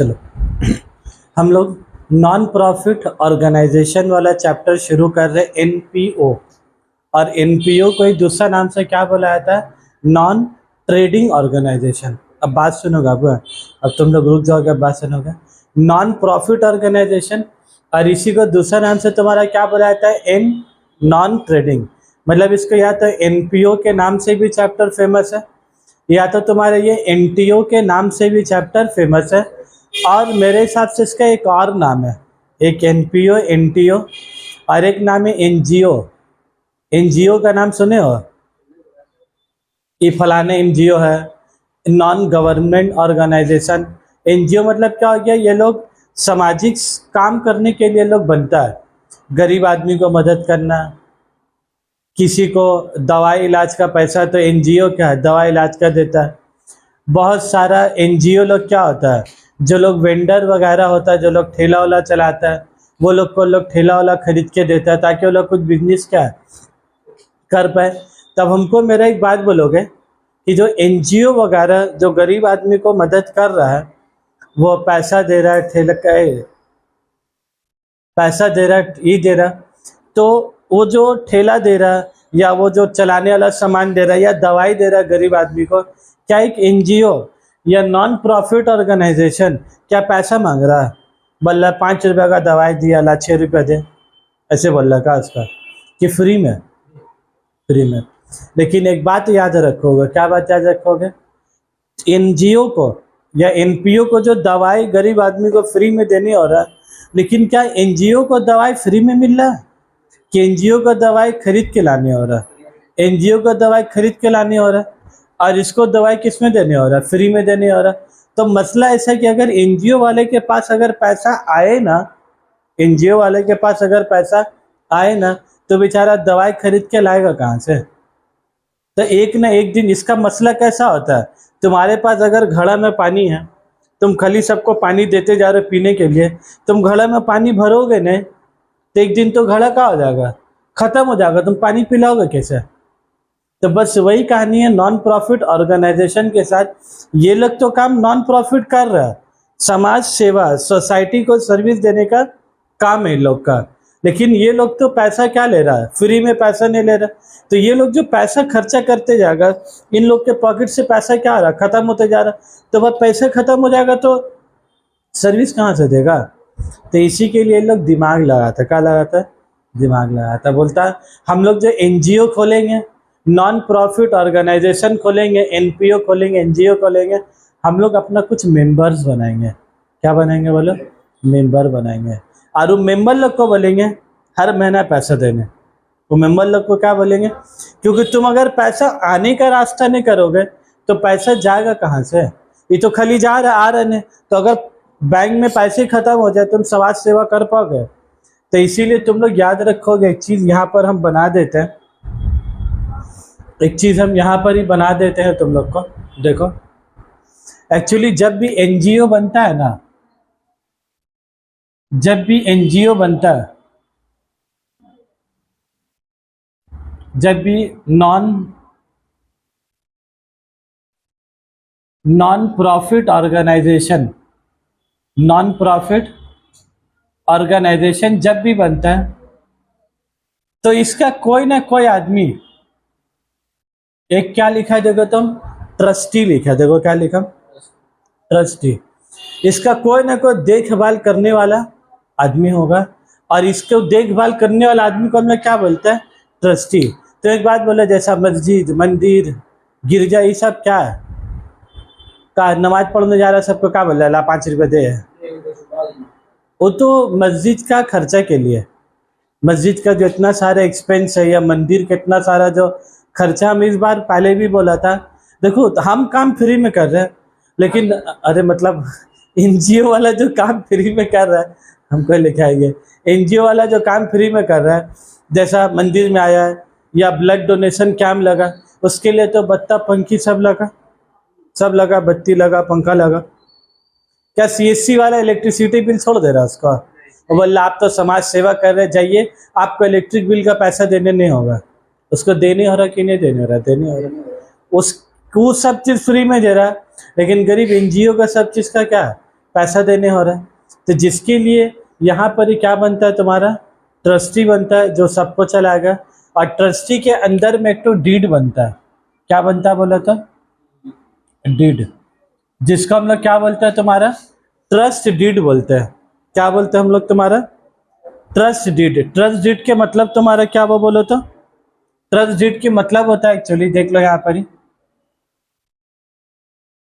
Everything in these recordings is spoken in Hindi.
चलो हम लोग नॉन प्रॉफिट ऑर्गेनाइजेशन वाला चैप्टर शुरू कर रहे हैं, एनपीओ। और एनपीओ को एक दूसरा नाम से क्या बोला जाता है? Non trading organisation. अब बात सुनोगे अब तुम लोग रुक जाओगे, अब बात सुनोगे। नॉन प्रॉफिट ऑर्गेनाइजेशन, और इसी को दूसरा नाम से तुम्हारा क्या बोला जाता है? An non trading. मतलब इसको या तो एनपीओ के नाम से भी चैप्टर फेमस है, या तो तुम्हारे ये एनटीओ के नाम से भी चैप्टर फेमस है, और मेरे हिसाब से इसका एक और नाम है, एक एनपीओ एनटीओ, और एक नाम है एनजीओ। एनजीओ का नाम सुने हो? ये फलाने एनजीओ है, नॉन गवर्नमेंट ऑर्गेनाइजेशन। एनजीओ मतलब क्या हो गया? ये लोग सामाजिक काम करने के लिए लोग बनता है, गरीब आदमी को मदद करना, किसी को दवाई इलाज का पैसा तो एनजीओ क्या है, दवाई इलाज का देता है। बहुत सारा एनजीओ लोग क्या होता है, जो लोग वेंडर वगैरह होता है, जो लोग ठेला वाला चलाता है, वो लोग को लोग ठेला वाला खरीद के देता है ताकि वो लोग कुछ बिजनेस क्या है कर पाए। तब हमको मेरा एक बात बोलोगे कि जो एनजीओ वगैरह जो गरीब आदमी को मदद कर रहा है, वो पैसा दे रहा है, ठेला का पैसा दे रहा है, ये दे रहा, तो वो जो ठेला दे रहा है या वो जो चलाने वाला सामान दे रहा है या दवाई दे रहा है गरीब आदमी को, क्या एक एनजीओ या नॉन प्रॉफिट ऑर्गेनाइजेशन क्या पैसा मांग रहा है? बोल रहा 5 रुपये का दवाई दिया, ला 6 रुपये दे, ऐसे बोल रहा का उसका कि फ्री में? फ्री में। लेकिन एक बात याद रखोगे, क्या बात याद रखोगे? एनजीओ को या एनपीओ को जो दवाई गरीब आदमी को फ्री में देनी हो रहा है, लेकिन क्या एनजीओ को दवाई फ्री में मिल रहा है कि एनजीओ को दवाई खरीद के लानी हो रहा है? एनजीओ को दवाई खरीद के लानी हो रहा है, और इसको दवाई किस में देने हो रहा है? फ्री में देने हो रहा है। तो मसला ऐसा है कि अगर एनजीओ वाले के पास अगर पैसा आए ना, एनजीओ वाले के पास अगर पैसा आए ना, तो बेचारा दवाई खरीद के लाएगा कहाँ से? तो एक ना एक दिन इसका मसला कैसा होता है, तुम्हारे पास अगर घड़ा में पानी है, तुम खाली सबको पानी देते जा रहे हो पीने के लिए, तुम घड़ा में पानी भरोगे नहीं तो एक दिन तो घड़ा क्या हो जाएगा? खत्म हो जाएगा, तुम पानी पिलाओगे कैसे? तो बस वही कहानी है नॉन प्रॉफिट ऑर्गेनाइजेशन के साथ। ये लोग तो काम नॉन प्रॉफिट कर रहा है, समाज सेवा, सोसाइटी को सर्विस देने का काम है इन लोग का, लेकिन ये लोग तो पैसा क्या ले रहा है? फ्री में पैसा नहीं ले रहा। तो ये लोग जो पैसा खर्चा करते जाएगा, इन लोग के पॉकेट से पैसा क्या आ रहा? खत्म होते जा रहा। तो वह पैसा खत्म हो जाएगा तो सर्विस कहाँ से देगा? तो इसी के लिए लोग दिमाग लगाता, क्या लगाता है? दिमाग लगाता। बोलता है हम लोग जो एनजीओ खोलेंगे, नॉन प्रॉफिट ऑर्गेनाइजेशन खोलेंगे, एनपीओ खोलेंगे, एनजीओ खोलेंगे, हम लोग अपना कुछ मेंबर्स बनाएंगे। क्या बनाएंगे बोलो? मेंबर बनाएंगे। और वो मेंबर लोग को बोलेंगे हर महीना पैसा देने। वो मेंबर लोग को क्या बोलेंगे? क्योंकि तुम अगर पैसा आने का रास्ता नहीं करोगे तो पैसा जाएगा कहाँ से? ये तो खाली जा रहा आ रहा नहीं। तो अगर बैंक में पैसे खत्म हो जाए तुम समाज सेवा कर पाओगे? तो इसीलिए तुम लोग याद रखोगे, एक चीज यहाँ पर हम बना देते हैं, एक चीज हम यहाँ पर ही बना देते हैं तुम लोग को। देखो एक्चुअली जब भी एनजीओ बनता है ना, जब भी एनजीओ बनता है, जब भी non profit organisation, non profit organisation जब भी बनता है, तो इसका कोई ना कोई आदमी, एक क्या लिखा है देखो तुम? ट्रस्टी लिखा है। देखो क्या लिखा? ट्रस्टी। इसका कोई ना कोई देखभाल करने वाला आदमी होगा, और इसको देखभाल करने वाला आदमी को हम लोग क्या बोलते हैं? ट्रस्टी। तो एक बात बोले, जैसा मस्जिद, मंदिर, गिरजा, ये सब क्या है? का नमाज पढ़ने जा रहा है, सबको क्या बोल रहा है? ला 5 रुपये दे। वो तो मस्जिद का खर्चा के लिए, मस्जिद का जो इतना सारा एक्सपेंस है, या मंदिर का इतना सारा जो खर्चा, हम इस बार पहले भी बोला था। देखो हम काम फ्री में कर रहे हैं, लेकिन अरे मतलब एनजीओ वाला जो काम फ्री में कर रहा है, हमको लेके आएंगे। एनजीओ वाला जो काम फ्री में कर रहा है, जैसा मंदिर में आया है या ब्लड डोनेशन कैंप लगा, उसके लिए तो बत्ता पंखी सब लगा, बत्ती लगा, पंखा लगा। क्या सीएससी वाला इलेक्ट्रिसिटी बिल छोड़ दे रहा है उसका? बोल आप तो समाज सेवा कर रहे, जाइए, आपको इलेक्ट्रिक बिल का पैसा देने नहीं होगा। उसको देने हो रहा कि नहीं देने हो रहा? देने हो रहा। उसको सब चीज़ फ्री में दे रहा है, लेकिन गरीब एनजीओ का सब चीज़ का क्या है? पैसा देने हो रहा है। तो जिसके लिए यहाँ पर ही क्या बनता है तुम्हारा, ट्रस्टी बनता है जो सबको चलाएगा। और ट्रस्टी के अंदर में एक तो डीड बनता है। क्या बनता है बोला तो, डीड, जिसको हम लोग क्या बोलते हैं तुम्हारा, ट्रस्ट डीड बोलते हैं। क्या बोलते हैं हम लोग तुम्हारा, ट्रस्ट डीड। ट्रस्ट डीड के मतलब तुम्हारा क्या वो बोलो तो, ट्रस्ट डीड की मतलब होता है एक्चुअली, देख लो यहाँ पर ही,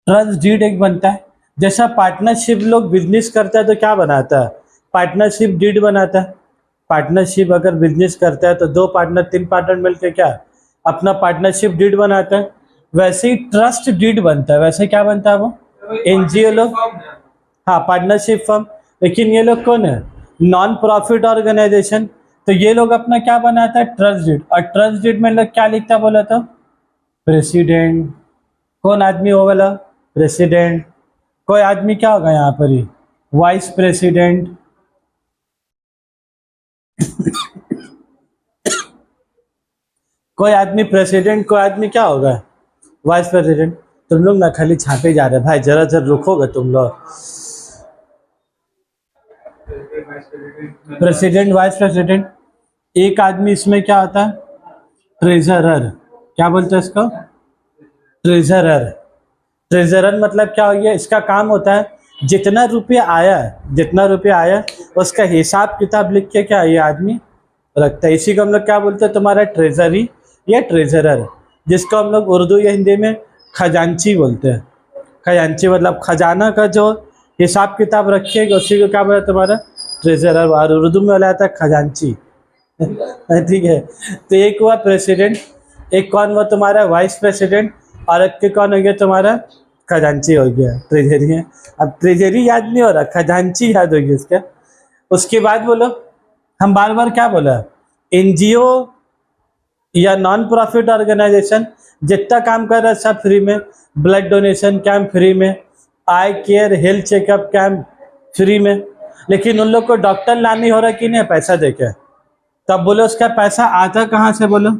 ट्रस्ट डीड एक बनता है। जैसा पार्टनरशिप लोग बिजनेस करता है तो क्या बनाता है, पार्टनरशिप डीड बनाता है। पार्टनरशिप अगर बिजनेस करता है तो 2 पार्टनर 3 पार्टनर मिलकर क्या अपना पार्टनरशिप डीड बनाता है। वैसे ही ट्रस्ट डीड बनता है। वैसे क्या बनता है वो, एनजीओ लोग, हाँ पार्टनरशिप फर्म। लेकिन ये लोग कौन है, नॉन प्रॉफिट ऑर्गेनाइजेशन। तो ये लोग अपना क्या बनाता है, ट्रस्ट डीड। और ट्रस्ट डीड में लोग क्या लिखता बोला तो, प्रेसिडेंट। कौन आदमी हो वाला, प्रेसिडेंट। कोई आदमी क्या होगा यहाँ पर ही, वाइस प्रेसिडेंट। कोई आदमी प्रेसिडेंट, कोई आदमी क्या होगा, वाइस प्रेसिडेंट। तुम लोग ना खाली छापे जा रहे भाई, जरा जरा रुकोगे तुम लोग। President, vice president. एक आदमी इसमें क्या होता है, ट्रेजरर। क्या बोलते हैं इसको, ट्रेजरर। ट्रेजरर मतलब क्या हो गया, इसका काम होता है जितना रुपया आया है, जितना रुपया आया उसका हिसाब किताब लिख के क्या ये आदमी रखता है। इसी को हम लोग क्या बोलते हैं तुम्हारा, ट्रेजरी या ट्रेजरर, जिसको हम लोग उर्दू या हिंदी में खजांची बोलते हैं। खजांची मतलब खजाना का जो हिसाब किताब रखेगा उसी को क्या बोला तुम्हारा, ट्रेजरर। और उर्दू में बोला जाता है खजांची। ठीक है। तो एक हुआ प्रेसिडेंट, एक कौन हुआ तुम्हारा, वाइस प्रेसिडेंट, और एक के कौन हो गया तुम्हारा, खजांची हो गया, ट्रेजरी है। अब ट्रेजरी याद नहीं हो रहा, खजांची याद होगी उसका। उसके बाद बोलो, हम बार बार क्या बोला, एनजीओ या नॉन प्रॉफिट ऑर्गेनाइजेशन जितना काम कर रहा है सब फ्री में। ब्लड डोनेशन कैंप फ्री में, eye care health checkup camp free में। लेकिन उन लोग को डॉक्टर लानी हो रहा कि नहीं पैसा देके, तब बोलो उसका पैसा आता कहाँ से बोलो,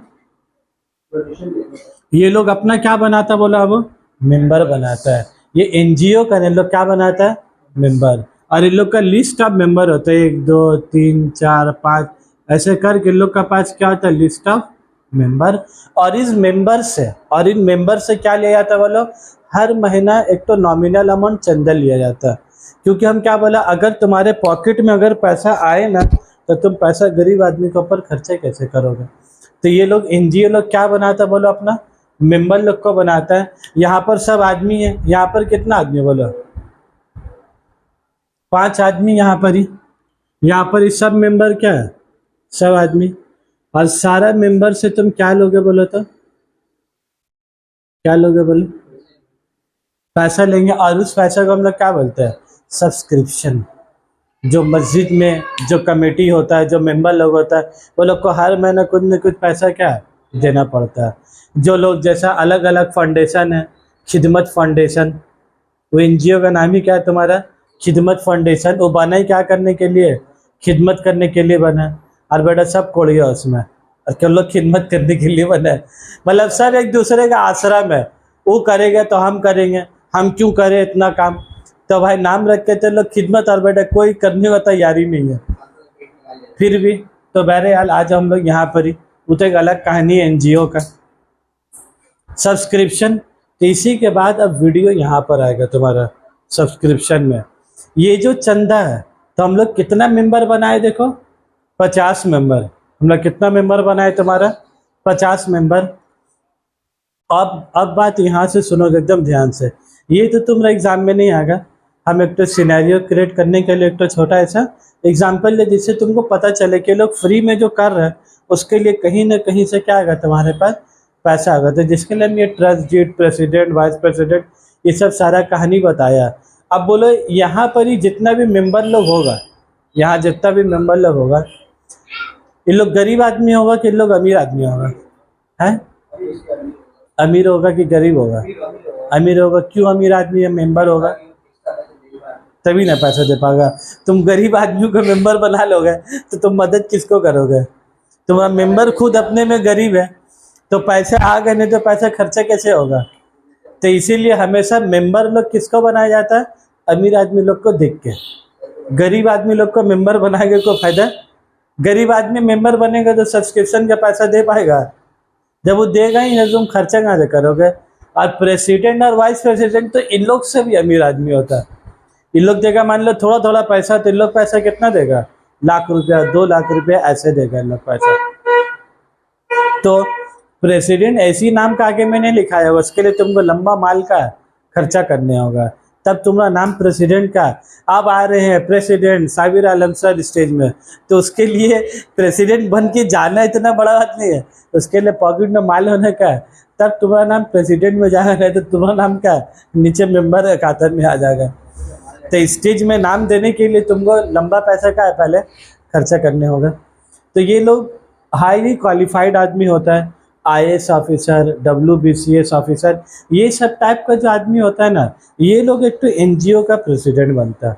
ये लोग अपना क्या बनाता बोला, अब मेंबर बनाता है। ये एनजीओ का इन लोग क्या बनाता है, मेंबर। और इन लोग का लिस्ट ऑफ मेंबर होता है 1 2 3 4 5 ऐसे करके इन लोग का पास क्या होता है, लिस्ट ऑफ मेंबर। और इस मेंबर से, और इन मेंबर से क्या लिया जाता है बोलो, हर महीना एक तो नॉमिनल अमाउंट चंदा लिया जाता है। क्योंकि हम क्या बोला, अगर तुम्हारे पॉकेट में अगर पैसा आए ना तो तुम पैसा गरीब आदमी के ऊपर खर्चे कैसे करोगे। तो ये लोग एनजीओ लोग क्या बनाता बोलो, अपना मेंबर लोग को बनाता है। यहाँ पर सब आदमी है, यहाँ पर कितना आदमी बोलो, 5 आदमी यहाँ पर ही। यहाँ पर ही सब मेंबर क्या है, सब आदमी। और सारा मेंबर से तुम क्या लोगे बोलो तो, क्या लोगे बोलो, पैसा लेंगे। और उस पैसा को हम लोग क्या बोलते हैं, सब्सक्रिप्शन। जो मस्जिद में जो कमेटी होता है, जो मेंबर लोग होता है, वो लोग को हर महीने कुछ न कुछ पैसा क्या देना पड़ता है। जो लोग जैसा अलग अलग फाउंडेशन है, खिदमत फाउंडेशन, वो एनजीओ का नाम ही क्या है तुम्हारा, खिदमत फाउंडेशन। वो बना ही क्या करने के लिए, खिदमत करने के लिए बना। और बेटा सब कोड़िया उसमें, और क्यों लोग खिदमत करने के लिए बना है, मतलब सब एक दूसरे का आश्रम है। वो करेगा तो हम करेंगे, हम क्यों करें इतना काम। तो भाई नाम रख के तो लोग खिदमत, और बेटा कोई करने का तैयारी नहीं है फिर भी। तो बहरहाल आज हम लोग यहाँ पर ही, वो तो एक अलग कहानी है एनजीओ का, सब्सक्रिप्शन। तो इसी के बाद अब वीडियो यहाँ पर आएगा तुम्हारा सब्सक्रिप्शन में। ये जो चंदा है, तो हम लोग कितना मेंबर बनाए देखो, 50 मेंबर। हम लोग कितना मेंबर बनाए तुम्हारा, 50 मेंबर। अब बात यहाँ से सुनोगे एकदम ध्यान से, ये तो तुम्हारा एग्जाम में नहीं आएगा। हम एक तो सिनेरियो क्रिएट करने के लिए एक तो छोटा ऐसा एग्जाम्पल ले, जिससे तुमको पता चले कि लोग फ्री में जो कर रहे हैं उसके लिए कहीं ना कहीं से क्या आएगा तुम्हारे पास, पैसा आएगा। तो जिसके लिए हम ये trust deed, president, vice president, ये सब सारा कहानी बताया। अब बोलो यहाँ पर ही जितना भी मेंबर लोग होगा, यहाँ जितना भी मेंबर लोग होगा, इन लोग गरीब आदमी होगा कि इन लोग अमीर आदमी होगा, है अमीर होगा कि गरीब होगा, अमीर होगा। क्यों अमीर आदमी है मेंबर होगा, तभी ना पैसा दे पाएगा। तुम गरीब आदमी को मेंबर बना लोगे तो तुम मदद किसको करोगे, तुम्हारा मेंबर खुद अपने में गरीब है तो पैसे आ गए, नहीं तो पैसा खर्चा कैसे होगा। तो इसीलिए हमेशा मेंबर लोग किसको बनाया जाता है, अमीर आदमी लोग को देख के। गरीब आदमी लोग को मेंबर बनाएंगे को फायदा? गरीब आदमी मेंबर बनेगा तो सब्सक्रिप्शन का पैसा दे पाएगा? जब वो देगा ही नहीं, तुम खर्चा कहाँ से करोगे? और प्रेसिडेंट और वाइस प्रेसिडेंट तो इन लोग से भी अमीर आदमी होता है। इन लोग देगा, मान लो थोड़ा थोड़ा पैसा, तो इन लोग पैसा कितना देगा? लाख रुपया, 2 लाख रुपया ऐसे देगा इन लोग पैसा। तो प्रेसिडेंट ऐसी नाम का आगे मैंने लिखा है, उसके लिए तुमको लंबा माल का खर्चा करने होगा, तब तुम्हारा नाम प्रेसिडेंट का। अब आ रहे हैं प्रेसिडेंट साबिर आलम सर स्टेज में, तो उसके लिए प्रेसिडेंट बन के जाना इतना बड़ा बात नहीं है, उसके लिए पॉकेट में माल होने का है, तब तुम्हारा नाम प्रेसिडेंट में जाएगा, नहीं तो तुम्हारा नाम क्या नीचे मेंबर खातर में आ जाएगा। तो स्टेज में नाम देने के लिए तुमको लंबा पैसा का है पहले खर्चा करने होगा। तो ये लोग हाईली क्वालिफाइड आदमी होता है, IAS ऑफिसर, WBCS ऑफिसर, ये सब टाइप का जो आदमी होता है ना, ये लोग एक तो NGO का प्रेसिडेंट बनता है।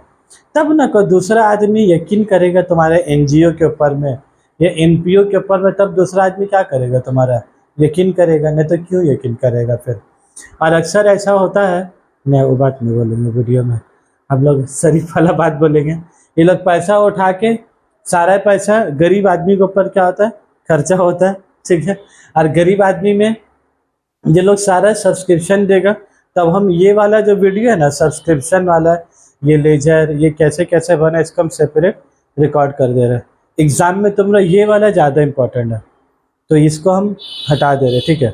तब ना कोई दूसरा आदमी यकीन करेगा तुम्हारे NGO के ऊपर में या NPO के ऊपर में, तब दूसरा आदमी क्या करेगा? तुम्हारा यकीन करेगा, नहीं तो क्यों यकीन करेगा फिर? और अक्सर ऐसा होता है, मैं वो बात नहीं बोलूँगा वीडियो में, हम लोग शरीफ वाला बात बोलेंगे। ये लोग पैसा उठा के, सारा पैसा गरीब आदमी के ऊपर क्या होता है? खर्चा होता है, ठीक है। और गरीब आदमी में ये लोग सारा सब्सक्रिप्शन देगा, तब हम ये वाला जो वीडियो है ना सब्सक्रिप्शन वाला, ये लेजर, ये कैसे कैसे बना, इसको हम सेपरेट रिकॉर्ड कर दे रहे हैं। एग्ज़ाम में तुम्हारा ये वाला ज़्यादा इम्पोर्टेंट है, तो इसको हम हटा दे रहे, ठीक है।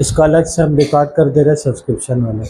इसको अलग से हम रिकॉर्ड कर दे रहे सब्सक्रिप्शन वाला।